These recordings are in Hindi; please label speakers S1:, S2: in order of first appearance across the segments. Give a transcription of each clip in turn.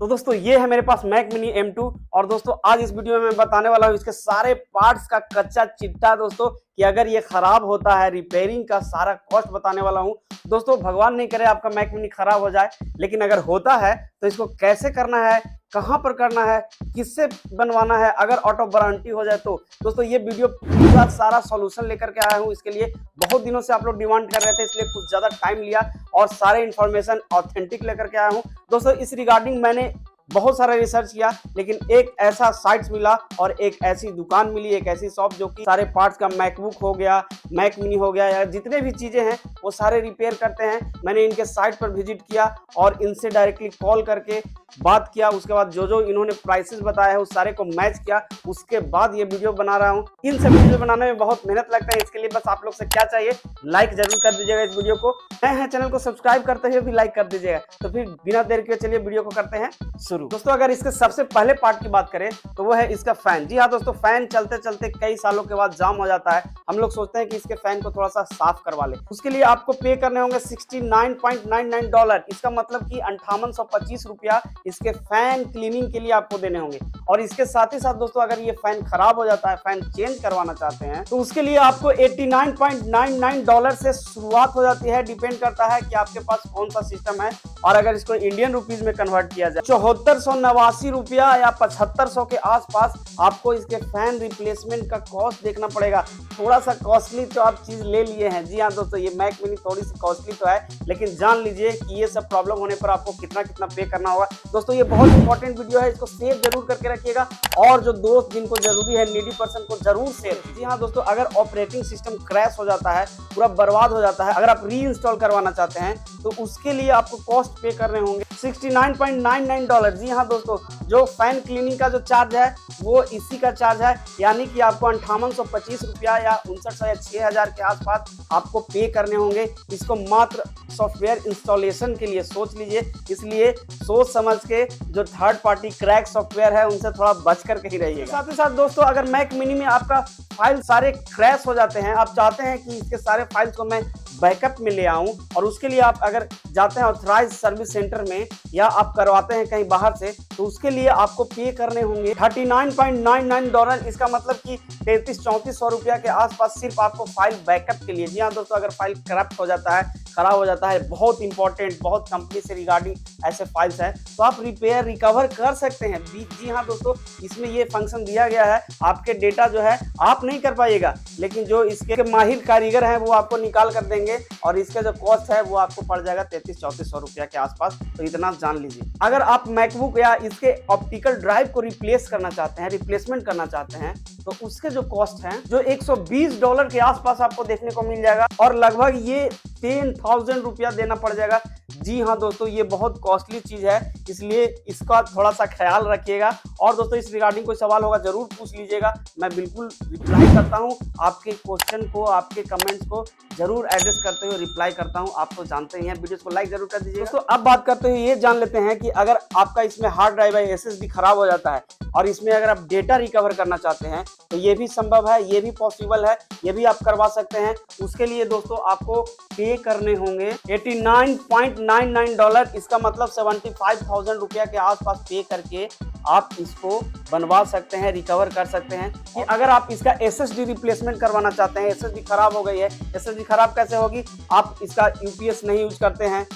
S1: तो दोस्तों ये है मेरे पास मैक मिनी M2 और दोस्तों आज इस वीडियो में मैं बताने वाला हूँ इसके सारे पार्ट्स का कच्चा चिट्ठा दोस्तों कि अगर ये खराब होता है रिपेयरिंग का सारा कॉस्ट बताने वाला हूँ। दोस्तों भगवान नहीं करे आपका मैक मिनी खराब हो जाए, लेकिन अगर होता है तो इसको कैसे करना है, कहां पर करना है, किससे बनवाना है, अगर आउट ऑफ वारंटी हो जाए तो दोस्तों ये वीडियो पूरा सारा सॉल्यूशन लेकर के आया हूं। इसके लिए बहुत दिनों से आप लोग डिमांड कर रहे थे, इसलिए कुछ ज्यादा टाइम लिया और सारे इन्फॉर्मेशन ऑथेंटिक लेकर के आया हूं। दोस्तों इस रिगार्डिंग मैंने बहुत सारा रिसर्च किया, लेकिन एक ऐसा साइट्स मिला और एक ऐसी दुकान मिली, एक ऐसी शॉप जो कि सारे पार्ट्स का मैकबुक हो गया, मैक मिनी हो गया या जितने भी चीजें हैं वो सारे रिपेयर करते हैं। मैंने इनके साइट पर विजिट किया और इनसे डायरेक्टली कॉल करके बात किया। उसके बाद जो इन्होंने प्राइसेस बताया है उस सारे को मैच किया, उसके बाद ये वीडियो बना रहा हूँ। इन सभी वीडियो बनाने में बहुत मेहनत लगता है, इसके लिए बस आप लोग से क्या चाहिए, लाइक जरूर कर दीजिएगा इस वीडियो को। नए हैं चैनल को सब्सक्राइब करते हुए भी लाइक कर दीजिएगा। तो फिर बिना देर के चलिए वीडियो को करते हैं शुरू। दोस्तों अगर इसके सबसे पहले पार्ट की बात करें तो वो है इसका फैन। जी हाँ दोस्तों, फैन चलते चलते कई सालों के बाद जाम हो जाता है। हम लोग सोचते हैं कि इसके फैन को थोड़ा सा साफ करवा ले, उसके लिए आपको पे करने होंगे $69.99। इसका मतलब कि 5825 रुपया इसके फैन क्लीनिंग के लिए आपको देने होंगे। और इसके साथ ही साथ दोस्तों अगर ये फैन खराब हो जाता है, फैन चेंज करवाना चाहते हैं, तो उसके लिए आपको $89.99 से शुरुआत हो जाती है। डिपेंड करता है कि आपके पास कौन सा सिस्टम है। और अगर इसको इंडियन रुपीज में कन्वर्ट किया जाए 7489 रुपया या 7500 के आसपास आपको इसके फैन रिप्लेसमेंट का कॉस्ट देखना पड़ेगा। थोड़ा सा कॉस्टली तो आप चीज ले लिए हैं। जी हाँ दोस्तों, ये मैक मिनी थोड़ी सी कॉस्टली तो है, लेकिन जान लीजिए कि ये सब प्रॉब्लम होने पर आपको कितना कितना पे करना होगा। दोस्तों ये बहुत इंपॉर्टेंट वीडियो है, इसको सेव जरूर करके रखिएगा और जो दोस्त जिनको जरूरी है, नीडी पर्सन को जरूर शेयर। जी हाँ दोस्तों, अगर ऑपरेटिंग सिस्टम क्रैश हो जाता है, पूरा बर्बाद हो जाता है, अगर आप री इंस्टॉल करवाना चाहते हैं तो उसके लिए आपको कॉस्ट पे करने होंगे $69.99। जी हाँ दोस्तों, जो फैन क्लीनिंग का जो चार्ज है वो इसी का चार्ज है, यानी कि आपको 5825 रुपया या 5900 या 6000 के आसपास आपको पे करने होंगे। इसको मात्र सॉफ्टवेयर इंस्टॉलेशन के लिए सोच लीजिए, इसलिए सोच समझ के जो थर्ड पार्टी क्रैक सॉफ्टवेयर है उनसे थोड़ा बच करके ही रहिए। साथ ही साथ दोस्तों अगर मैक मिनी में आपका फाइल सारे क्रैश हो जाते हैं, आप चाहते हैं कि इसके सारे फाइल्स को मैं बैकअप में ले आऊं, और उसके लिए आप अगर जाते हैं ऑथराइज सर्विस सेंटर में या आप करवाते हैं कहीं बाहर से, तो उसके लिए आपको पे करने होंगे $39.99। इसका मतलब कि 3300-3400 रुपया के आसपास सिर्फ आपको फाइल बैकअप के लिए। जी हाँ दोस्तों, अगर फाइल करप्ट हो जाता है, खराब हो जाता है, बहुत इंपॉर्टेंट, बहुत कंपनी से रिगार्डिंग ऐसे फाइल्स हैं, तो आप रिपेयर रिकवर कर सकते हैं। जी हाँ दोस्तों, इसमें ये फंक्शन दिया गया है। आपके डेटा जो है आप नहीं कर पाइएगा, लेकिन जो इसके माहिर कारीगर हैं वो आपको निकाल कर देंगे और इसका जो कॉस्ट है वो आपको पड़ जाएगा 3300-3400 रुपया के आसपास। तो इतना जान लीजिए। अगर आप मैकबुक या इसके ऑप्टिकल ड्राइव को रिप्लेस करना चाहते हैं, रिप्लेसमेंट करना चाहते हैं, तो उसके जो कॉस्ट है जो $120 के आसपास आपको देखने को मिल जाएगा और लगभग ये 10,000 रुपया देना पड़ जाएगा। जी हाँ दोस्तों, ये बहुत कॉस्टली चीज है, इसलिए इसका थोड़ा सा ख्याल रखिएगा। और दोस्तों इस रिगार्डिंग कोई सवाल होगा जरूर पूछ लीजिएगा, मैं बिल्कुल रिप्लाई करता हूँ आपके क्वेश्चन को, आपके कमेंट्स को जरूर एड्रेस करते हुए रिप्लाई करता हूँ। आप तो जानते ही हैं, वीडियो को लाइक जरूर कर दीजिएगा। दोस्तों अब बात करते हुए ये जान लेते हैं कि अगर आपका इसमें हार्ड ड्राइव या SSD खराब हो जाता है और इसमें अगर आप डेटा रिकवर करना चाहते हैं तो ये भी संभव है, ये भी पॉसिबल है, ये भी आप करवा सकते हैं। उसके लिए दोस्तों आपको पे करने होंगे $89.99। इसका मतलब 75,000 रुपया के आसपास पे करके आप इसको बनवा सकते हैं, रिकवर कर सकते हैं। कि अगर आप इसका SSD रिप्लेसमेंट करवाना चाहते हैं, SSD खराब हो गई है, SSD खराब कैसे होगी, आप इसका UPS नहीं यूज करते हैं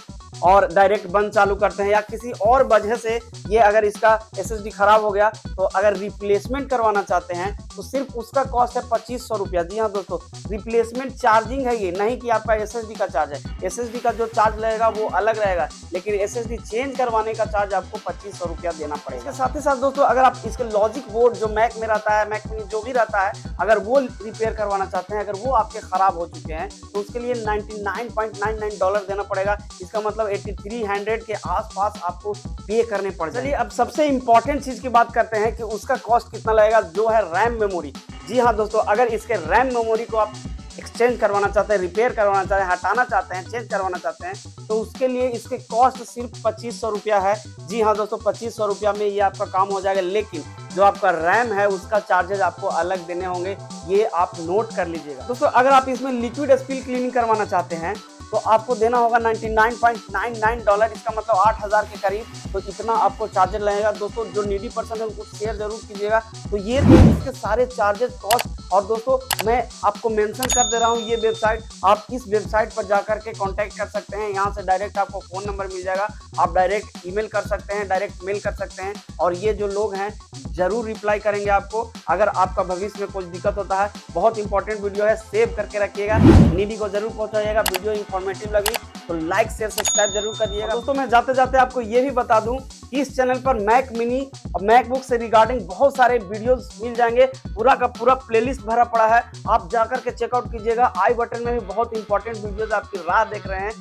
S1: और डायरेक्ट बंद चालू करते हैं या किसी और वजह से ये अगर इसका SSD खराब हो गया, तो अगर रिप्लेसमेंट करवाना चाहते हैं तो सिर्फ उसका कॉस्ट है 2500 रुपया। जी हाँ दोस्तों, रिप्लेसमेंट चार्जिंग है ये, नहीं कि आपका SSD का चार्ज है। SSD का जो चार्ज लगेगा वो अलग रहेगा, लेकिन SSD चेंज करवाने का चार्ज आपको 2500 रुपया देना पड़ेगा। इसके साथ ही साथ दोस्तों अगर आप इसके लॉजिक बोर्ड जो मैक में रहता है, मैक में जो भी रहता है, अगर वो रिपेयर करवाना चाहते हैं, अगर वो आपके खराब हो चुके हैं, तो उसके लिए $99.99 देना पड़ेगा। इसका मतलब 8300 के आसपास आपको पे करने पड़ जाएंगे। चलिए अब सबसे इंपॉर्टेंट चीज की बात करते हैं कि उसका कॉस्ट कितना लगेगा, जो है रैम मेमोरी। जी हाँ दोस्तों, अगर इसके रैम मेमोरी को आप एक्सचेंज करवाना चाहते हैं, रिपेयर करवाना चाहते हैं, हटाना चाहते हैं, चेंज करवाना चाहते हैं, तो उसके लिए इसके कॉस्ट सिर्फ 2500 रुपया है। जी हाँ दोस्तों, 2500 रुपया में ये आपका काम हो जाएगा, लेकिन जो आपका रैम है उसका चार्जेस आपको अलग देने होंगे, ये आप नोट कर लीजिएगा। दोस्तों अगर आप इसमें लिक्विड स्पिल क्लीनिंग करवाना चाहते हैं तो तो आपको देना होगा $99.99, इसका मतलब 8,000 के करीब। तो इतना आपको चार्जेस लगेगा दोस्तों। जो नीडी पर्सन है उनको शेयर जरूर कीजिएगा। तो ये थे इसके सारे चार्जेस, कॉस्ट। और दोस्तों मैं आपको मेंशन कर दे रहा हूँ ये वेबसाइट, आप इस वेबसाइट पर जाकर के कांटेक्ट कर सकते हैं। यहाँ से डायरेक्ट आपको फोन नंबर मिल जाएगा, आप डायरेक्ट ईमेल कर सकते हैं, डायरेक्ट मेल कर सकते हैं, और ये जो लोग हैं जरूर रिप्लाई करेंगे आपको अगर आपका भविष्य में कुछ दिक्कत होता है। बहुत इंपॉर्टेंट वीडियो है, सेव करके रखिएगा, नीडी को जरूर पहुंचाइएगा। वीडियो इंफॉर्मेटिव लगी तो लाइक शेयर सब्सक्राइब जरूर करिएगा। दोस्तों मैं जाते जाते आपको ये भी बता दूं कि इस चैनल पर मैक मिनी और मैकबुक से रिगार्डिंग बहुत सारे वीडियोस मिल जाएंगे, पूरा का पूरा प्लेलिस्ट भरा पड़ा है, आप जाकर के चेकआउट कीजिएगा। आई बटन में भी बहुत इंपॉर्टेंट वीडियोस आपकी राह देख रहे हैं,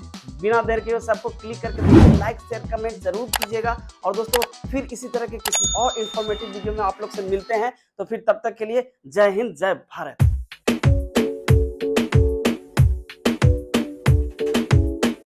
S1: बिना देर के सबको क्लिक करके लाइक शेयर कमेंट जरूर कीजिएगा। और दोस्तों फिर इसी तरह के किसी और इंफॉर्मेटिव वीडियो में आप लोग से मिलते हैं, तो फिर तब तक के लिए जय हिंद जय भारत।